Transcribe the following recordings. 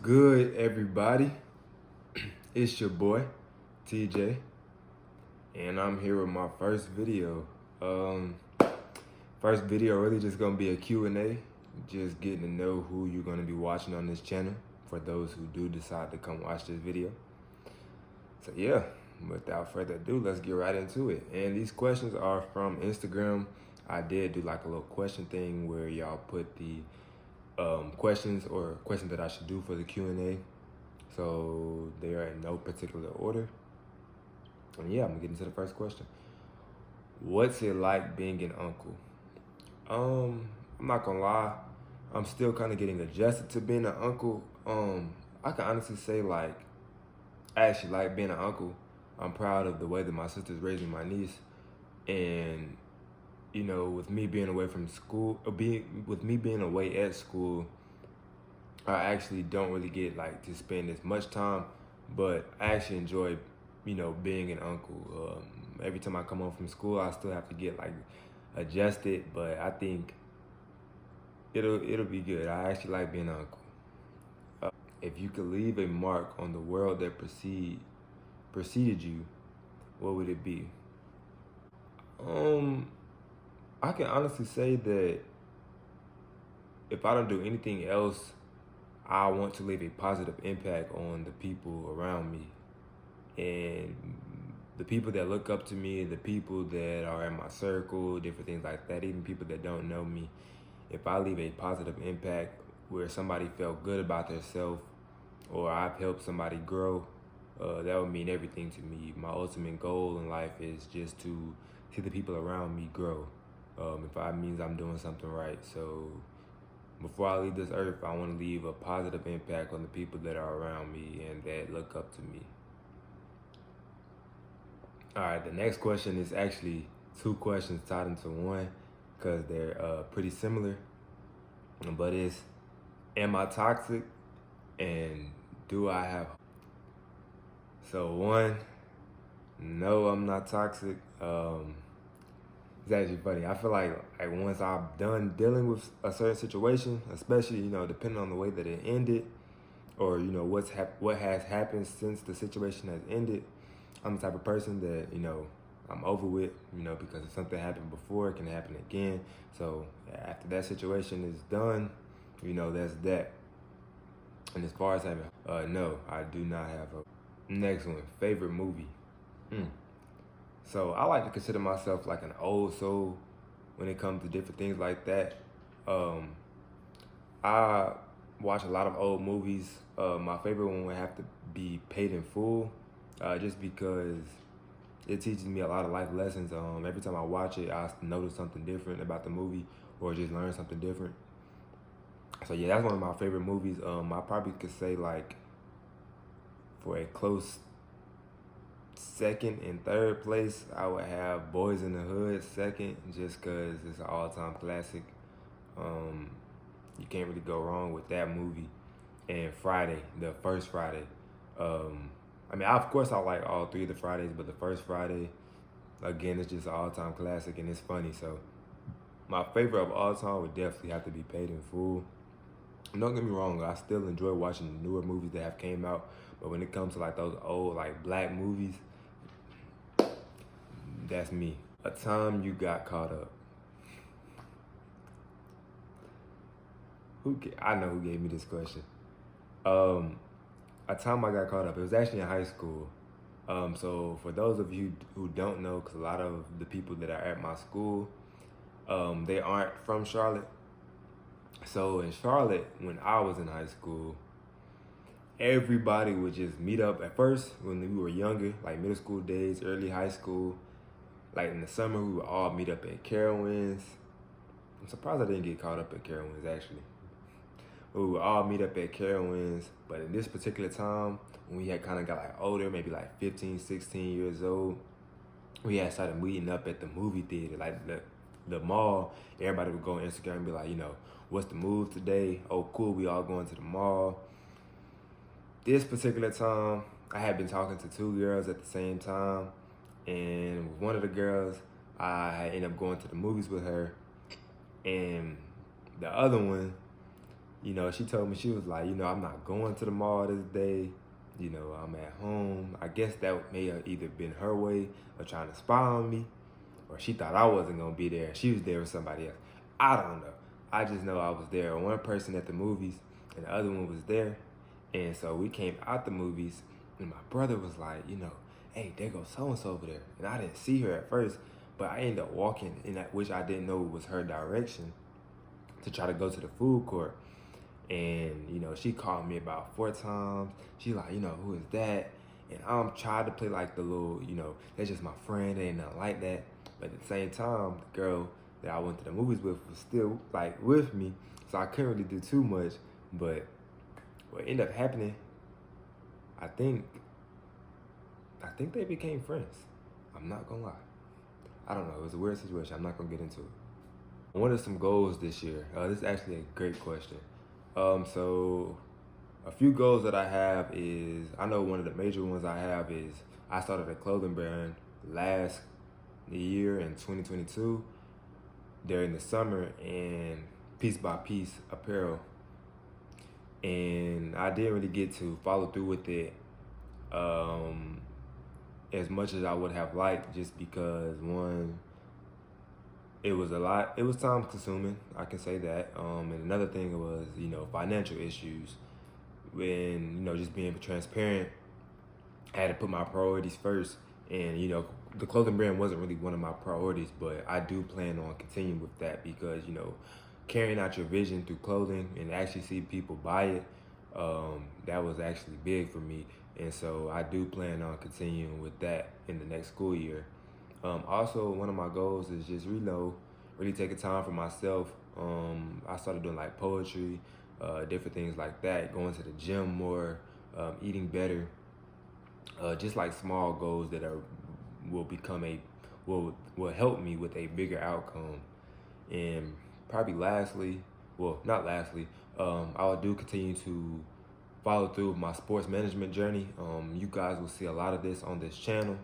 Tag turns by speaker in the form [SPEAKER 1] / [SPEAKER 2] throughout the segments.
[SPEAKER 1] good, everybody? It's your boy, TJ, and I'm here with my first video. First video really just gonna be a Q&A, just getting to know who you're gonna be watching on this channel for those who do decide to come watch this video. So yeah, without further ado, let's get right into it. And these questions are from Instagram. I did do like a little question thing where y'all put the questions that I should do for the Q&A. So they are in no particular order. And yeah, I'm gonna get into the first question. What's it like being an uncle? I'm not gonna lie, I'm still kind of getting adjusted to being an uncle. I can honestly say I actually like being an uncle. I'm proud of the way that my sister's raising my niece, and with me being away from school, with me being away at school, I actually don't really get to spend as much time, but I actually enjoy, being an uncle. Every time I come home from school, I still have to get adjusted, but I think it'll be good. I actually like being an uncle. If you could leave a mark on the world that preceded you, what would it be? I can honestly say that if I don't do anything else, I want to leave a positive impact on the people around me. And the people that look up to me, the people that are in my circle, different things like that, even people that don't know me, if I leave a positive impact where somebody felt good about themselves or I've helped somebody grow, that would mean everything to me. My ultimate goal in life is just to see the people around me grow. If that means I'm doing something right. So before I leave this earth, I want to leave a positive impact on the people that are around me and that look up to me. All right, the next question is actually two questions tied into one because they're pretty similar. But it's, am I toxic and do I have? So one, no, I'm not toxic. It's actually funny. I feel like once I'm done dealing with a certain situation, especially, depending on the way that it ended or, what has happened since the situation has ended, I'm the type of person that, I'm over with, because if something happened before, it can happen again. So after that situation is done, that's that. And as far as having, no, I do not have a. Next one, favorite movie. So I like to consider myself like an old soul when it comes to different things like that. I watch a lot of old movies. My favorite one would have to be Paid in Full, just because it teaches me a lot of life lessons. Every time I watch it, I notice something different about the movie or just learn something different. So yeah, that's one of my favorite movies. I probably could say for a close second and third place, I would have Boys in the Hood second, just because it's an all-time classic. You can't really go wrong with that movie. And Friday, the first Friday. Of course I like all three of the Fridays, but the first Friday, again, it's just an all-time classic and it's funny. So my favorite of all time would definitely have to be Paid in Full. Don't get me wrong, I still enjoy watching the newer movies that have came out, but when it comes to those old black movies, that's me. A time you got caught up. I know who gave me this question. A time I got caught up, it was actually in high school. So for those of you who don't know, because a lot of the people that are at my school, they aren't from Charlotte. So in Charlotte, when I was in high school, everybody would just meet up at first when we were younger, middle school days, early high school. In the summer, we would all meet up at Carowinds. I'm surprised I didn't get caught up at Carowinds, actually. We would all meet up at Carowinds, but in this particular time, when we had kind of got older, maybe 15, 16 years old, we had started meeting up at the movie theater, the mall. Everybody would go on Instagram and be like, what's the move today? Oh, cool, we all going to the mall. This particular time, I had been talking to two girls at the same time, and with one of the girls, I ended up going to the movies with her, and the other one, You know, she told me, she was like, you know, I'm not going to the mall this day. You know, I'm at home. I guess that may have either been her way of trying to spy on me, or she thought I wasn't gonna be there. She was there with somebody else. I don't know. I just know I was there. One person at the movies and the other one was there. And so we came out the movies and my brother was like, you know, hey, there goes so-and-so over there. And I didn't see her at first, but I ended up walking in that, which I didn't know was her direction, to try to go to the food court. And, you know, she called me about 4 times. She like, you know, who is that? And I'm trying to play like the little, you know, that's just my friend, ain't nothing like that. But at the same time, the girl that I went to the movies with was still like with me. So I couldn't really do too much. But what ended up happening, I think they became friends. I'm not gonna lie. I don't know, it was a weird situation. I'm not gonna get into it. What are some goals this year? This is actually a great question. So a few goals that I have is, I know one of the major ones I have is, I started a clothing brand last year in 2022 during the summer, and Piece by Piece Apparel. And I didn't really get to follow through with it as much as I would have liked, just because one, it was a lot. It was time consuming, I can say that. And another thing was, you know, financial issues. When, you know, just being transparent, I had to put my priorities first. And, you know, the clothing brand wasn't really one of my priorities, but I do plan on continuing with that because, you know, carrying out your vision through clothing and actually see people buy it, that was actually big for me. And so I do plan on continuing with that in the next school year. Also, one of my goals is just, you know, really taking time for myself. I started doing like poetry, different things like that, going to the gym more, eating better, just like small goals that will help me with a bigger outcome. And probably lastly, well, not lastly, I will do continue to follow through with my sports management journey. You guys will see a lot of this on this channel.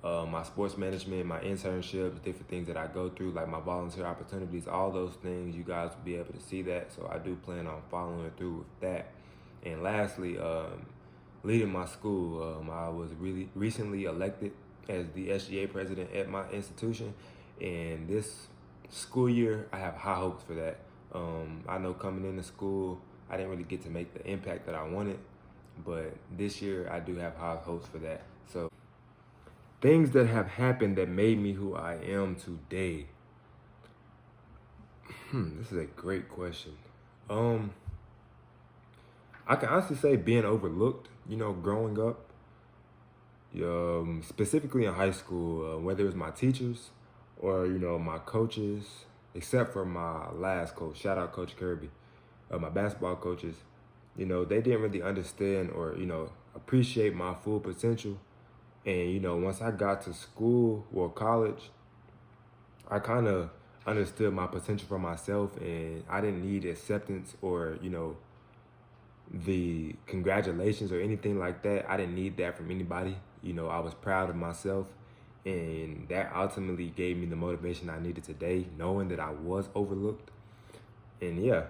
[SPEAKER 1] My sports management, my internships, different things that I go through, like my volunteer opportunities, all those things, you guys will be able to see that. So I do plan on following through with that. And lastly, leading my school. I was really recently elected as the SGA president at my institution. And this school year, I have high hopes for that. I know coming into school, I didn't really get to make the impact that I wanted, but this year I do have high hopes for that. So things that have happened that made me who I am today. This is a great question. I can honestly say being overlooked, you know, growing up, specifically in high school, whether it was my teachers or, you know, my coaches, except for my last coach, shout out Coach Kirby, my basketball coaches, you know, they didn't really understand or, you know, appreciate my full potential. And, you know, once I got to school or college, I kind of understood my potential for myself, and I didn't need acceptance or, you know, the congratulations or anything like that. I didn't need that from anybody. You know, I was proud of myself, and that ultimately gave me the motivation I needed today, knowing that I was overlooked. And yeah,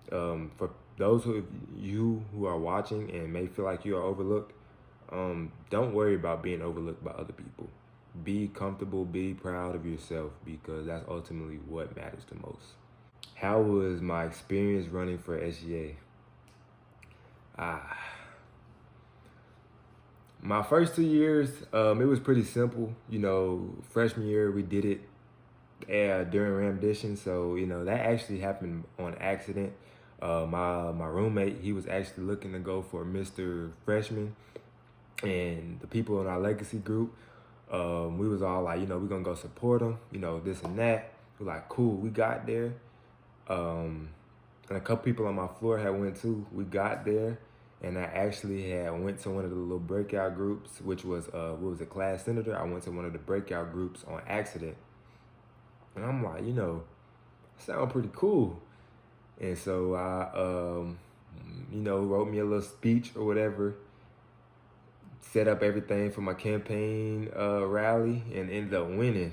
[SPEAKER 1] for those of you who are watching and may feel like you are overlooked, don't worry about being overlooked by other people. Be comfortable, be proud of yourself, because that's ultimately what matters the most. How was my experience running for SGA? My first 2 years, it was pretty simple. You know, freshman year, we did it during rendition. So, you know, that actually happened on accident. My roommate, he was actually looking to go for Mr. Freshman. And the people in our legacy group, we was all like, you know, we're going to go support him, you know, this and that. We're like, cool, we got there. And a couple people on my floor had went too. We got there, and I actually had went to one of the little breakout groups, which was, class senator. I went to one of the breakout groups on accident. And I'm like, you know, sound pretty cool. And so I, you know, wrote me a little speech or whatever, set up everything for my campaign rally, and ended up winning,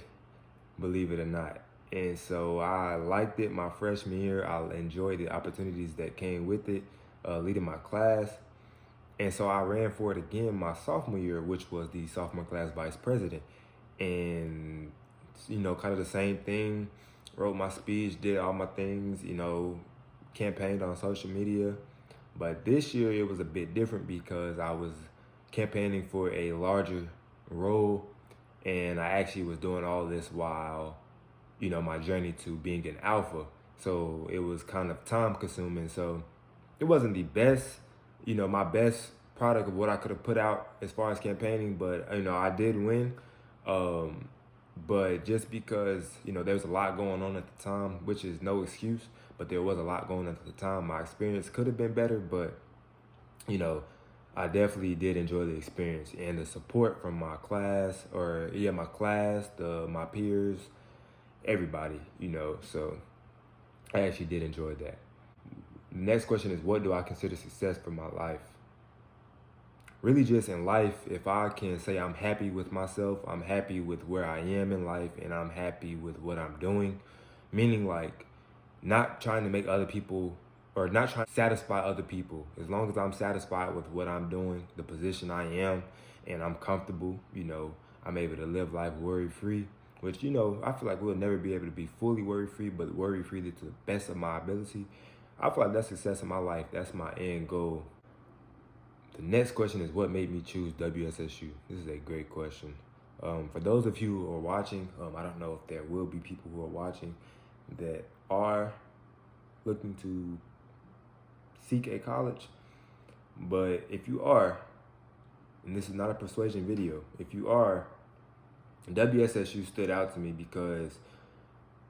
[SPEAKER 1] believe it or not. And so I liked it my freshman year. I enjoyed the opportunities that came with it, leading my class. And so I ran for it again my sophomore year, which was the sophomore class vice president. And, kind of the same thing. Wrote my speech, did all my things, campaigned on social media. But this year it was a bit different because I was campaigning for a larger role. And I actually was doing all this while, my journey to being an alpha. So it was kind of time consuming. So it wasn't the best, my best product of what I could have put out as far as campaigning, but I did win. But just because, there was a lot going on at the time, which is no excuse, but there was a lot going on at the time. My experience could have been better, but, I definitely did enjoy the experience and the support from my class, my peers, everybody, so I actually did enjoy that. Next question is, what do I consider success for my life? Really just in life, if I can say I'm happy with myself, I'm happy with where I am in life, and I'm happy with what I'm doing, meaning like not trying to make other people or not trying to satisfy other people. As long as I'm satisfied with what I'm doing, the position I am, and I'm comfortable, I'm able to live life worry-free, which, I feel like we'll never be able to be fully worry-free, but worry-free to the best of my ability. I feel like that's success in my life. That's my end goal. The next question is, what made me choose WSSU? This is a great question. For those of you who are watching, I don't know if there will be people who are watching that are looking to seek a college, but if you are, and this is not a persuasion video, if you are, WSSU stood out to me because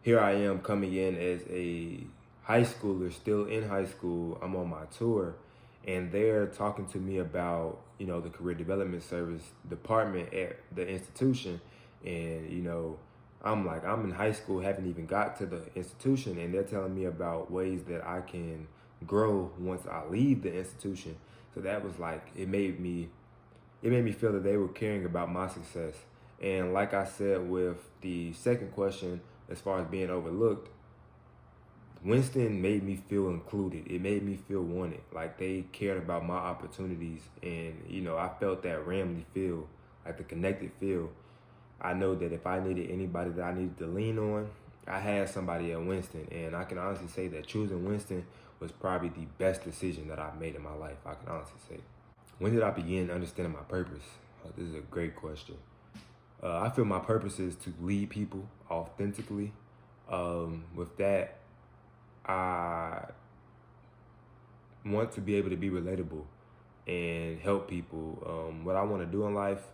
[SPEAKER 1] here I am coming in as a high schooler, still in high school. I'm on my tour, and they're talking to me about, the career development service department at the institution. And, I'm in high school, haven't even got to the institution, and they're telling me about ways that I can grow once I leave the institution. So that was like, it made me feel that they were caring about my success. And like I said with the second question, as far as being overlooked, Winston made me feel included. It made me feel wanted. Like they cared about my opportunities. And, I felt that Ramley feel, like the connected feel. I know that if I needed anybody that I needed to lean on, I had somebody at Winston. And I can honestly say that choosing Winston was probably the best decision that I've made in my life. I can honestly say. When did I begin understanding my purpose? This is a great question. I feel my purpose is to lead people authentically. With that, I want to be able to be relatable and help people. What I want to do in life,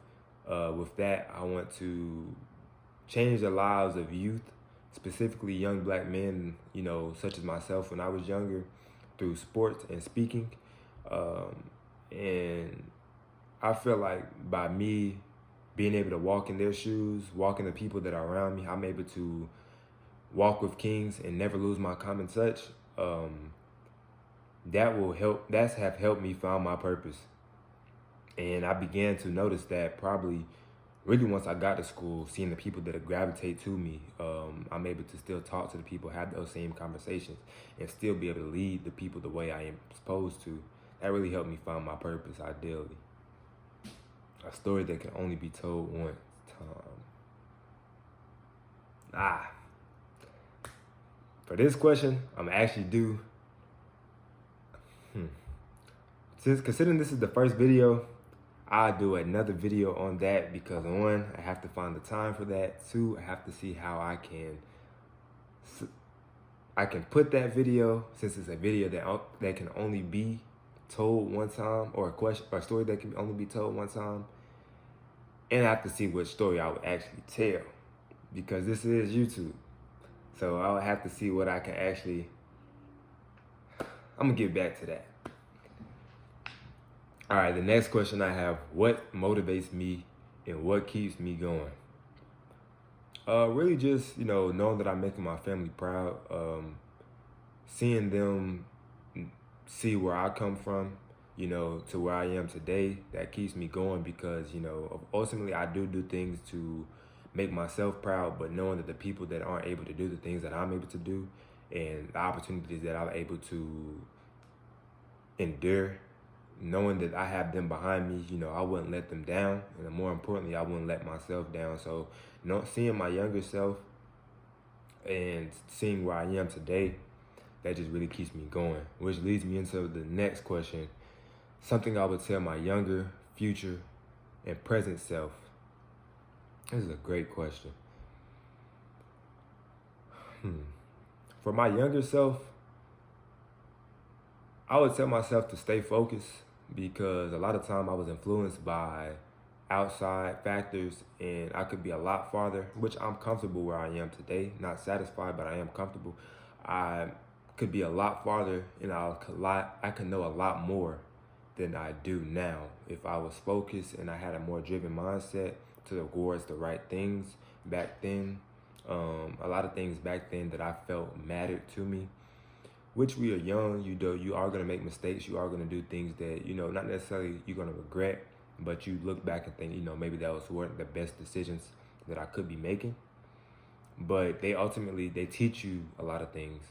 [SPEAKER 1] with that, I want to change the lives of youth, specifically young black men, such as myself when I was younger, through sports and speaking. And I feel like by me being able to walk in their shoes, walk in the people that are around me, I'm able to walk with kings and never lose my common touch. That's have helped me find my purpose. And I began to notice that probably really once I got to school, seeing the people that gravitate to me, I'm able to still talk to the people, have those same conversations, and still be able to lead the people the way I am supposed to. That really helped me find my purpose, ideally. A story that can only be told one time. For this question, I'm actually due. Since considering this is the first video, I'll do another video on that because one, I have to find the time for that. Two, I have to see how I can put that video, since it's a video that can only be told one time, or a story that can only be told one time. And I have to see what story I would actually tell, because this is YouTube. So I'll have to see what I can actually, I'm gonna get back to that. All right, the next question I have, what motivates me and what keeps me going? Really just, knowing that I'm making my family proud, seeing them see where I come from, to where I am today, that keeps me going because, ultimately I do things to make myself proud, but knowing that the people that aren't able to do the things that I'm able to do and the opportunities that I'm able to endure, knowing that I have them behind me, you know, I wouldn't let them down. And more importantly, I wouldn't let myself down. So, you know, seeing my younger self and seeing where I am today, that just really keeps me going, which leads me into the next question. Something I would tell my younger, future, and present self. This is a great question. For my younger self, I would tell myself to stay focused, because a lot of time I was influenced by outside factors and I could be a lot farther, which I'm comfortable where I am today. Not satisfied, but I am comfortable. I could be a lot farther and I could know a lot more than I do now if I was focused and I had a more driven mindset towards the right things back then. A lot of things back then that I felt mattered to me, which we are young, you are going to make mistakes. You are going to do things that, you know, not necessarily you're going to regret, but you look back and think, you know, maybe that weren't the best decisions that I could be making. But they teach you a lot of things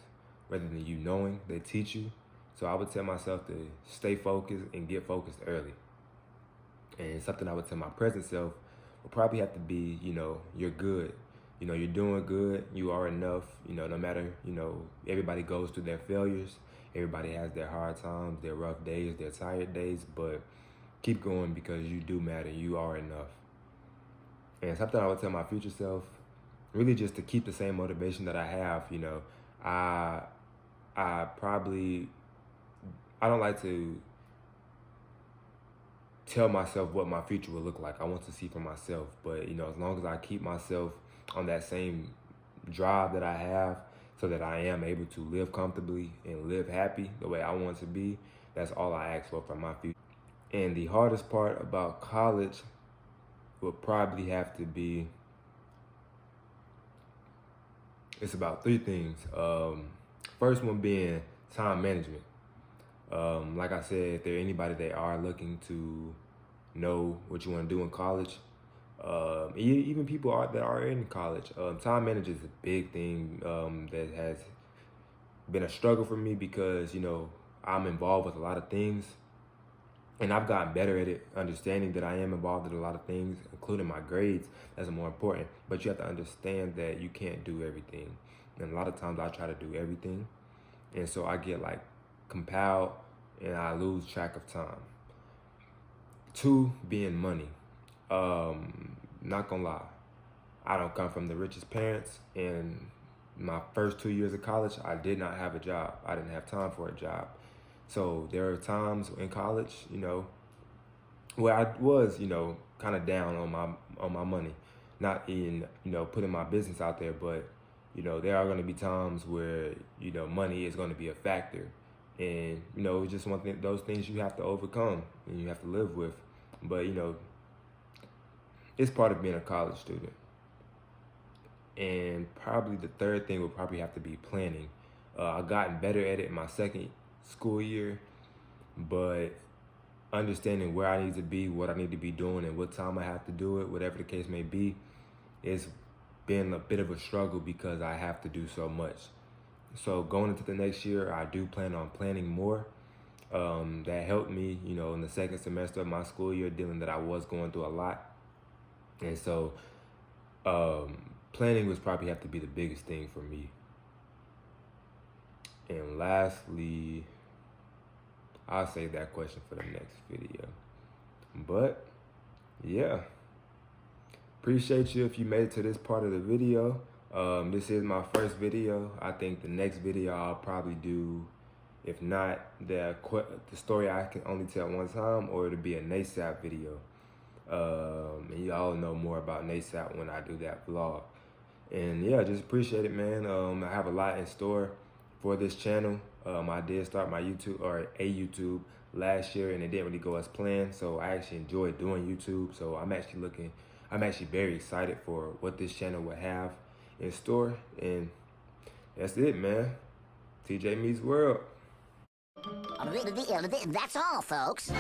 [SPEAKER 1] rather than you knowing. They teach you. So I would tell myself to stay focused and get focused early. And something I would tell my present self would probably have to be, you know, you're good. You know, you're doing good. You are enough. You know, no matter, you know, everybody goes through their failures. Everybody has their hard times, their rough days, their tired days. But keep going, because you do matter. You are enough. And something I would tell my future self, really just to keep the same motivation that I have. You know, I don't like to tell myself what my future will look like. I want to see for myself. But, you know, as long as I keep myself on that same drive that I have, so that I am able to live comfortably and live happy the way I want to be, that's all I ask for my future. And the hardest part about college would probably have to be, it's about three things. First one being time management. Like I said, if there's anybody that are looking to know what you want to do in college, even people that are in college, time management is a big thing that has been a struggle for me, because, you know, I'm involved with a lot of things and I've gotten better at it, understanding that I am involved in a lot of things, including my grades. That's more important. But you have to understand that you can't do everything. And a lot of times I try to do everything, and so I get like compiled and I lose track of time. Two, being money. Not gonna lie, I don't come from the richest parents, and my first 2 years of college, I did not have a job. I didn't have time for a job. So there are times in college, you know, where I was, you know, kind of down on my money, not in, you know, putting my business out there, but, you know, there are going to be times where, you know, money is going to be a factor, and, you know, it's just one thing, those things you have to overcome and you have to live with. But, you know, it's part of being a college student. And probably the third thing would probably have to be planning. I've gotten better at it in my second school year, but understanding where I need to be, what I need to be doing, and what time I have to do it, whatever the case may be, it's been a bit of a struggle because I have to do so much. So going into the next year, I do plan on planning more. That helped me, you know, in the second semester of my school year, dealing that I was going through a lot. And so planning would probably have to be the biggest thing for me. And lastly, I'll save that question for the next video. But yeah, appreciate you if you made it to this part of the video. This is my first video. I think the next video I'll probably do, if not the story I can only tell one time, or it'll be a NASAP video. And y'all know more about NASAP when I do that vlog. And yeah, just appreciate it, man. I have a lot in store for this channel. I did start my YouTube last year, and it didn't really go as planned. So I actually enjoyed doing YouTube. So I'm actually very excited for what this channel will have in store. And that's it, man. TJ Meets World.
[SPEAKER 2] That's all, folks.